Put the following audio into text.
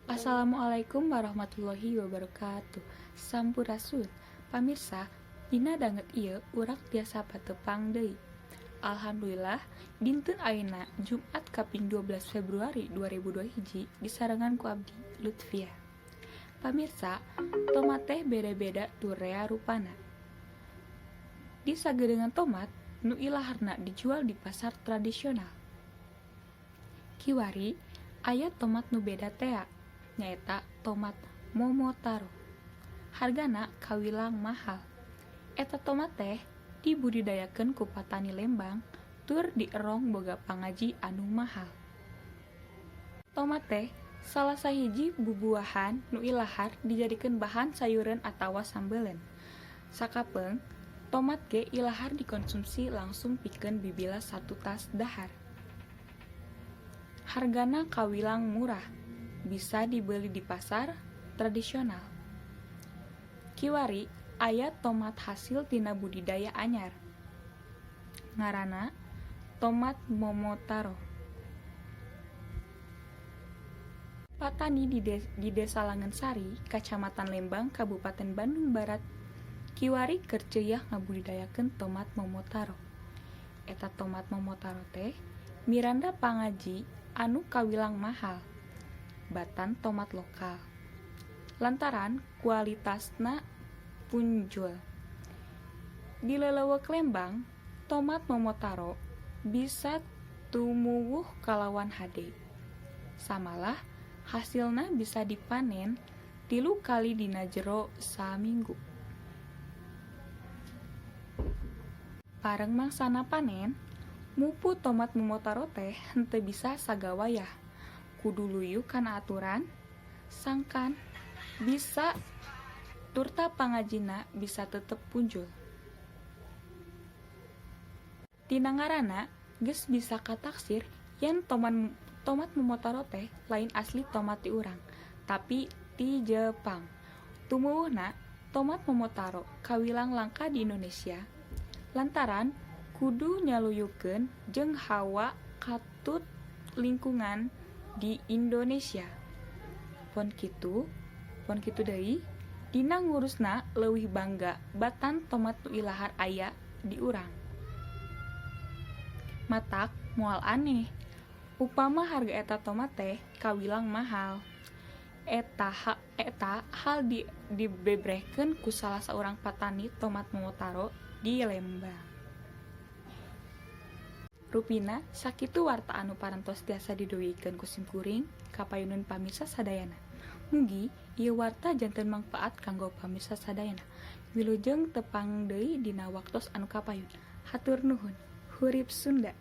Assalamualaikum warahmatullahi wabarakatuh. Sampurasun. Pamirsa, dina danget ieu urang tiasa patepang deui. Alhamdulillah, dinten ayeuna Jumat kaping 12 Februari 2021 disarengan ku abdi Lutfiah. Pamirsa, tomat teh beda-beda turea rupana. Di sagedeungan tomat nu ilaharna dijual di pasar tradisional. Kiwari aya tomat nu beda tea, nyaeta tomat Momotaro. Hargana kawilang mahal. Eta tomat teh dibudidayakeun ku patani Lembang tur dierong boga pangaji anu mahal. Tomat teh salah sahiji bubuahan nu ilahar dijadikeun bahan sayuran atawa sambeleun. Sakapeung, tomat ge ilahar dikonsumsi langsung pikeun bibila 1 tas dahar. Hargana kawilang murah, bisa dibeli di pasar tradisional. Kiwari aya tomat hasil tina budidaya anyar. Ngaranna tomat Momotaro. Patani di Desa Langensari, Kacamatan Lembang, Kabupaten Bandung Barat, kiwari keur ceuyah ngabudidayakeun tomat Momotaro. Eta tomat Momotaro teh miranda pangaji anu kawilang mahal, batan tomat lokal. Lantaran kualitasna punjul. Di leuleuk Lembang, tomat Momotaro bisa tumuwuh kalawan hade. Samalah hasilna bisa dipanen 3 kali dina jero saminggu. Pareng mangsana panen, mupu tomat Momotaro teh henteu bisa sagawayah. Kudu luyu kana aturan, sangkan bisa turta pangajina bisa tetep punjul. Tina ngaranna geus bisa kataksir yen tomat Momotaro teh lain asli tomat ti urang, tapi ti Jepang. Tumuwuhna tomat Momotaro kawilang langka di Indonesia lantaran kudu nyaluyukeun jeung hawa katut lingkungan di Indonesia. Pon kitu deui, dina ngurusna leuwih bangga batan tomat nu ilahar aya di urang. Matak moal aneh, upama harga eta tomat teh kawilang mahal. Eta hal dibebrehkeun ku salah saurang patani tomat Momotaro di Lembang. Rupina sakitu warta anu parantos tiasa diduwikeun ku simkuring kapayunan pamirsa sadayana. Mugi ieu warta janten mangpaat kanggo pamirsa sadayana. Wilujeng tepang deui dina waktos anu kapayun. Hatur nuhun. Hurip Sunda.